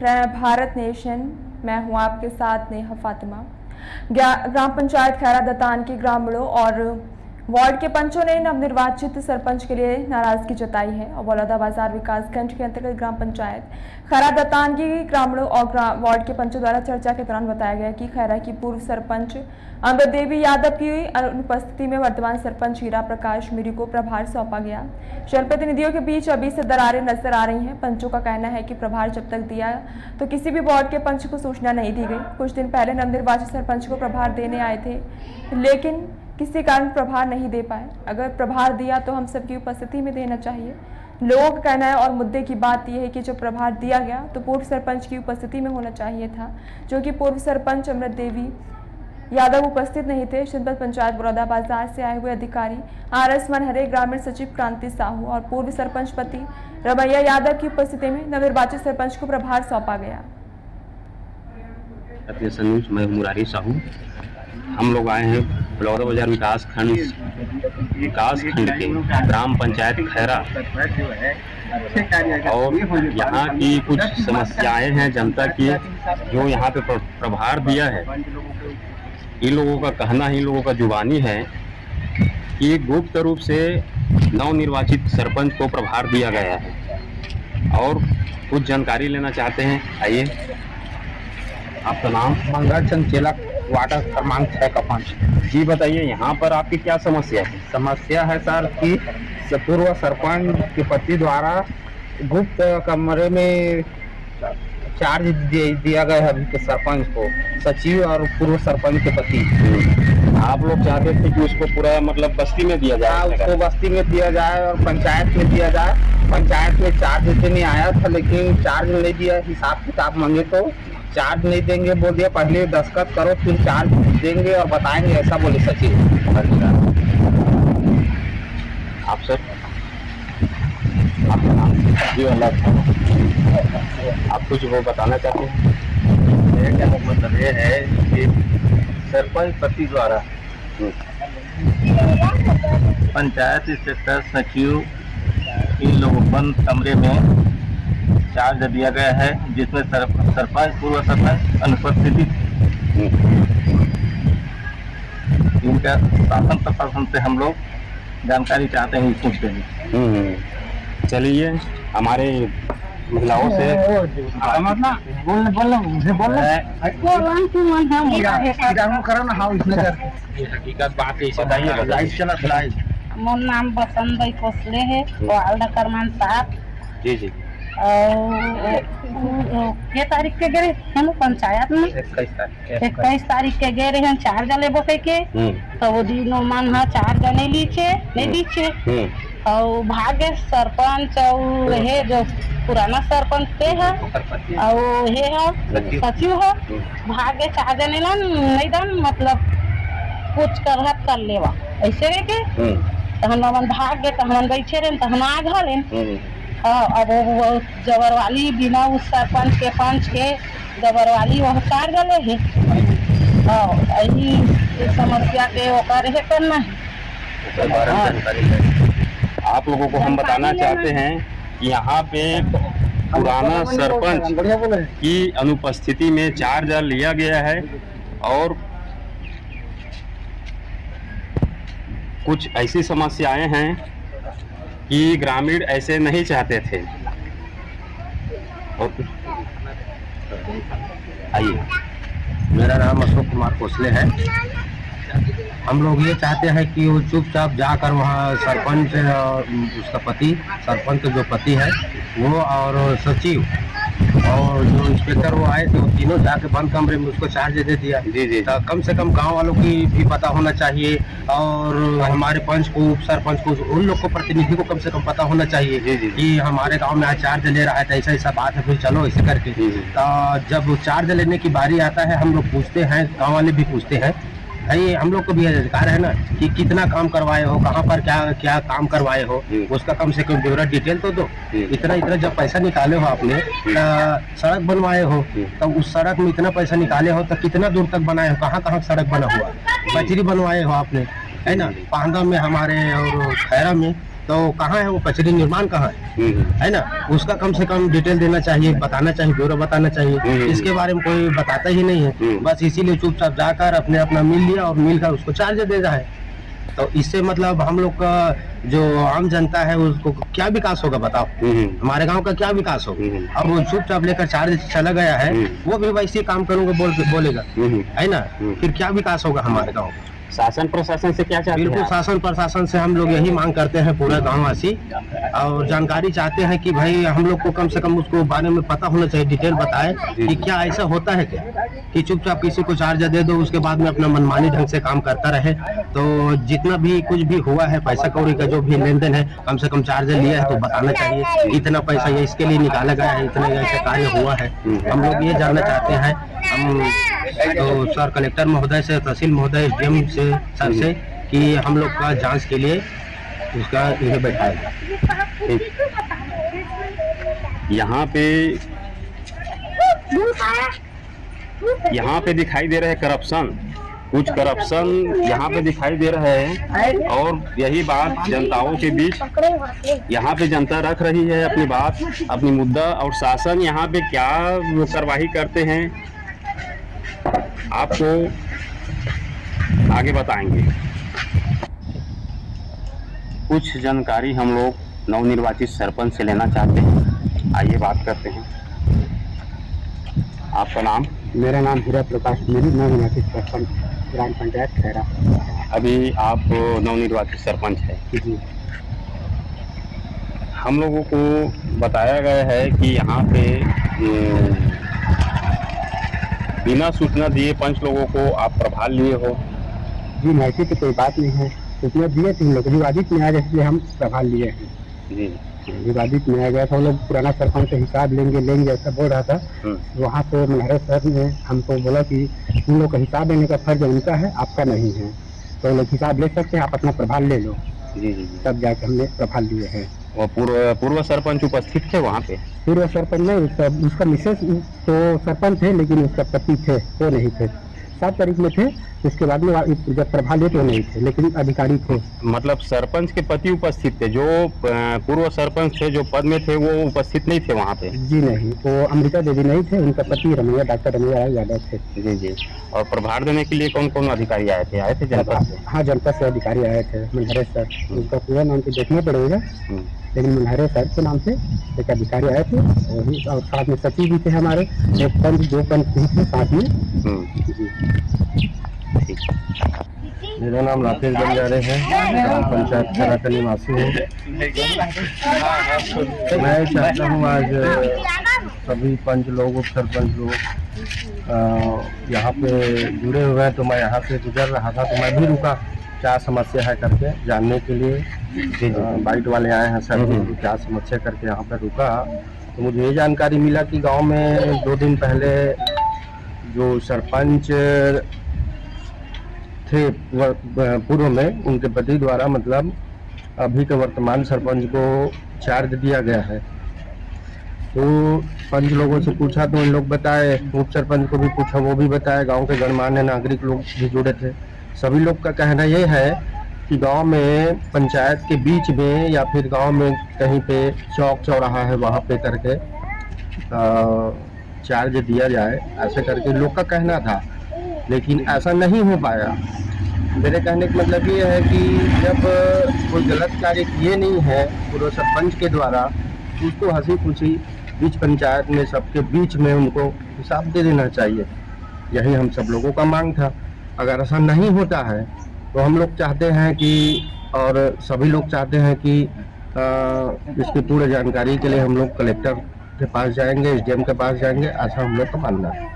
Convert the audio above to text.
रहे हैं भारत नेशन। मैं हूं आपके साथ नेहा फातिमा। ग्राम पंचायत खैरा दतान के ग्रामीणों और वार्ड के पंचों ने नवनिर्वाचित सरपंच के लिए नाराजगी जताई है। और बलौदा बाजार विकास खंड के अंतर्गत ग्राम पंचायत खैरा दतान की ग्रामीणों और वार्ड के पंचों द्वारा चर्चा के दौरान बताया गया कि खैरा की पूर्व सरपंच अमृत देवी यादव की अनुपस्थिति में वर्तमान सरपंच हीरा प्रकाश मीरी को प्रभार सौंपा गया। जनप्रतिनिधियों के बीच अभी से दरारें नजर आ रही हैं। पंचों का कहना है कि प्रभार जब तक दिया तो किसी भी वार्ड के पंच को सूचना नहीं दी गई। कुछ दिन पहले नवनिर्वाचित सरपंच को प्रभार देने आए थे, लेकिन किसी कारण प्रभार नहीं दे पाए। अगर प्रभार दिया तो हम सबकी उपस्थिति में देना चाहिए, लोगों का कहना है। और मुद्दे की बात यह है कि जब प्रभार दिया गया तो पूर्व सरपंच की उपस्थिति में होना चाहिए था, जो कि पूर्व सरपंच अमृत देवी यादव उपस्थित नहीं थे। जनपद पंचायत बलौदा बाजार से आए हुए अधिकारी RS मनहरे, ग्रामीण सचिव क्रांति साहू और पूर्व सरपंच पति रमैया यादव की उपस्थिति में नवनिर्वाचित सरपंच को प्रभार सौंपा गया। मैं मुरारी साहू। हम लोग आए हैं बलौदा बाजार विकास खंड के ग्राम पंचायत खैरा, और यहाँ की कुछ समस्याएं हैं जनता की, जो यहाँ पे प्रभार दिया है। इन लोगों का कहना, इन लोगों का जुबानी है कि गुप्त रूप से नवनिर्वाचित सरपंच को प्रभार दिया गया है, और कुछ जानकारी लेना चाहते हैं। आइए, आपका नाम? मंगल चंद चेलक, वार्ड क्रमांक 6 का 5। जी बताइए, यहाँ पर आपकी क्या समस्या है? समस्या है सर कि पूर्व सरपंच के पति द्वारा गुप्त कमरे में चार्ज दिया गया है अभी के सरपंच को, सचिव और पूर्व सरपंच के पति। आप लोग चाहते थे कि उसको पूरा मतलब बस्ती में दिया जाए? उसको बस्ती में दिया जाए और पंचायत में दिया जाए। पंचायत में चार्ज देने आया था, लेकिन चार्ज नहीं दिया। हिसाब किताब मांगे तो चार्ज नहीं देंगे, बोल दिया पहले दस्तखत करो फिर चार्ज देंगे और बताएंगे, ऐसा बोले सचिव। आप सर, आपका नाम? जी अल्लाह। आप कुछ वो बताना चाहते हैं? मेरा क्या मतलब ये है कि सरपंच पति द्वारा पंचायत इंस्पेक्टर, सचिव, इन लोगों बंद कमरे में चार्ज दिया गया है, जिसमें सरपंच, पूर्व सरपंच अनुपस्थिति। इनका शासन प्रशासन से हम लोग जानकारी चाहते हैं, पूछते हैं। चलिए, हमारे महिलाओं से हकीकत बात है, बताइए। मोर नाम बसंत कोसले है, वार्ड क्रमांक 7। जी जी। के तारीख के गए हैं पंचायत में? 21 तारीख के गए हैं चार्ज लेबो के, तो वो दिनों मन है चार्ज नहीं लीचे और भाग्य सरपंच और हे जो पुराना सरपंच थे है और हे है सचिव है, भाग्य चार्ज नहीं दन, मतलब कुछ कर लेवा ऐसे रहे के। तो हम भाग्य तो हम बैठे रहे, तो हम आ घरे। अब वो जबरवाली बिना उस सरपंच के पंच के जबरवाली वह चार गले है। यही समस्या के ओकर है करना है। आप लोगों को हम बताना चाहते हैं कि यहाँ पे पुराना सरपंच की अनुपस्थिति में चार्ज लिया गया है, और कुछ ऐसी समस्याएं हैं कि ग्रामीण ऐसे नहीं चाहते थे। और आइए, मेरा नाम अशोक कुमार कोसले है। हम लोग ये चाहते हैं कि वो चुपचाप जाकर वहाँ सरपंच, उसका पति, सरपंच का जो पति है वो, और सचिव और जो इंस्पेक्टर वो आए थे, वो तीनों जाके बंद कमरे में उसको चार्ज दे दिया। जी। तो कम से कम गांव वालों की भी पता होना चाहिए, और हमारे पंच को, उप सरपंच को, उन लोग को, प्रतिनिधि को कम से कम पता होना चाहिए कि हमारे गांव में आज चार्ज ले रहा है, तो ऐसा बात है, फिर चलो ऐसे करके। तो जब चार्ज लेने की बारी आता है, हम लोग पूछते हैं, गाँव वाले भी पूछते हैं, भाई हम लोग को भी अधिकार है ना कि कितना काम करवाए हो, कहाँ पर क्या काम करवाए हो, उसका कम से कम ब्यौरा डिटेल तो दो। इतना जब पैसा निकाले हो आपने, सड़क बनवाए हो, तो उस सड़क में इतना पैसा निकाले हो तो कितना दूर तक बनाए हो, कहाँ सड़क बना हुआ, बजरी बनवाए हो आपने, है ना। पांदा में हमारे और खैरा में तो कहाँ है वो कचरे निर्माण कहाँ है ना, उसका कम से कम डिटेल देना चाहिए, बताना चाहिए, ब्यौरा बताना चाहिए। इसके बारे में कोई बताता ही नहीं है, बस इसीलिए चुपचाप जाकर अपने अपना मिल लिया और मिलकर उसको चार्ज दे रहा है। तो इससे मतलब हम लोग का जो आम जनता है उसको क्या विकास होगा बताओ, हमारे गांव का क्या विकास होगा। अब वो चुपचाप लेकर चार्ज चला गया है, वो भी वैसे काम करूंगा बोलेगा, है ना, फिर क्या विकास होगा हमारे गाँव का। शासन प्रशासन से क्या चाहते हैं? बिल्कुल शासन प्रशासन से हम लोग यही मांग करते हैं, पूरा गांववासी, और जानकारी चाहते हैं कि भाई हम लोग को कम से कम उसको बारे में पता होना चाहिए, डिटेल बताए कि क्या ऐसा होता है क्या, कि चुपचाप किसी को चार्ज दे दो उसके बाद में अपना मनमानी ढंग से काम करता रहे। तो जितना भी कुछ भी हुआ है पैसा कौड़ी का जो भी लेन देन है, कम से कम चार्ज लिया है तो बताना चाहिए, इतना पैसा ये इसके लिए निकाला गया है, इतना ऐसा कार्य हुआ है। हम लोग ये जानना चाहते हैं हम तो सर कलेक्टर महोदय से, तहसील महोदय, SDM से, सर से, कि हम लोग का जांच के लिए उसका इन्हें बैठाएगा। यहाँ पे दिखाई दे रहे हैं करप्शन, कुछ करप्शन यहाँ पे दिखाई दे रहा है, और यही बात जनताओं के बीच यहाँ पे जनता रख रही है अपनी बात, अपनी मुद्दा, और शासन यहाँ पे क्या कार्रवाई करते हैं आपको आगे बताएंगे। कुछ जानकारी हम लोग नवनिर्वाचित सरपंच से लेना चाहते हैं, आइए बात करते हैं। आपका नाम? मेरा नाम हीरा प्रकाश मेरी, नवनिर्वाचित सरपंच ग्राम पंचायत खैरा। अभी आप नवनिर्वाचित सरपंच है जी। हम लोगों को बताया गया है कि यहाँ पे बिना सूचना दिए 5 लोगों को आप प्रभार लिए हो। जी नहीं, ऐसी तो कोई बात नहीं है, सूचना दिए थे हम लोग, विवादित में आ गया इसलिए हम प्रभार लिए हैं जी। विवादित में आ गया था, हम लोग पुराना सरपंच से हिसाब लेंगे ऐसा बोल रहा था। वहाँ पे मनहरे सर ने हमको बोला कि उन लोग का हिसाब लेने का फर्ज उनका है, आपका नहीं है, तो लोग हिसाब ले सकते हैं, आप अपना प्रभार ले लो। जी जी। तब जाके हमने प्रभार लिए हैं। और पूर्व सरपंच उपस्थित थे वहाँ पे? पूर्व सरपंच नहीं, उसका मिसेस तो सरपंच थे लेकिन उसका पति थे, वो नहीं थे। 7 तारीख में थे, उसके बाद में जब प्रभार लिए तो नहीं थे, लेकिन अधिकारी थे। मतलब सरपंच के पति उपस्थित थे, जो पूर्व सरपंच थे जो पद में थे वो उपस्थित नहीं थे वहाँ पे? जी नहीं, वो अमृता देवी नहीं थे, उनका पति रमैया, डॉक्टर रमैया यादव थे। जी जी। और प्रभार देने के लिए कौन कौन अधिकारी आए थे जनता से? हाँ, जनता से अधिकारी आए थे, मनहरे सर, उनका पूरा नाम तो देखना पड़ेगा, लेकिन मनहरे सर के नाम से एक अधिकारी आए थे, और साथ में सचिव भी थे हमारे, एक पंच 2 पंच थे साथ में। मेरा नाम राकेश बंजारे है, ग्राम पंचायत खैरा का निवासी हूँ। मैं चाहता हूँ आज सभी पंच लोग, उप सरपंच लोग यहाँ पे जुड़े हुए हैं, तो मैं यहाँ से गुजर रहा था तो मैं भी रुका, क्या समस्या है करके जानने के लिए। बाइट वाले आए हैं सर, क्या समस्या करके यहाँ पर रुका, तो मुझे ये जानकारी मिला कि गांव में 2 दिन पहले जो सरपंच थे पूर्व में, उनके पति द्वारा मतलब अभी के वर्तमान सरपंच को चार्ज दिया गया है। तो पंच लोगों से पूछा तो इन लोग बताए, उप सरपंच को भी पूछा, वो भी बताया, गांव के गणमान्य नागरिक लोग भी जुड़े थे। सभी लोग का कहना ये है कि गांव में पंचायत के बीच में या फिर गांव में कहीं पे चौक चौराहा है वहाँ पे करके चार्ज दिया जाए, ऐसे करके लोग का कहना था, लेकिन ऐसा नहीं हो पाया। मेरे कहने का मतलब ये है कि जब कोई गलत कार्य किए नहीं है पूर्व सरपंच के द्वारा, उसको हंसी खुशी बीच पंचायत में सबके बीच में उनको हिसाब दे देना चाहिए। यही हम सब लोगों का मांग था। अगर ऐसा नहीं होता है तो हम लोग चाहते हैं कि, और सभी लोग चाहते हैं कि इसकी पूरी जानकारी के लिए हम लोग कलेक्टर के पास जाएंगे, SDM के पास जाएंगे, ऐसा हम लोग का मानना है।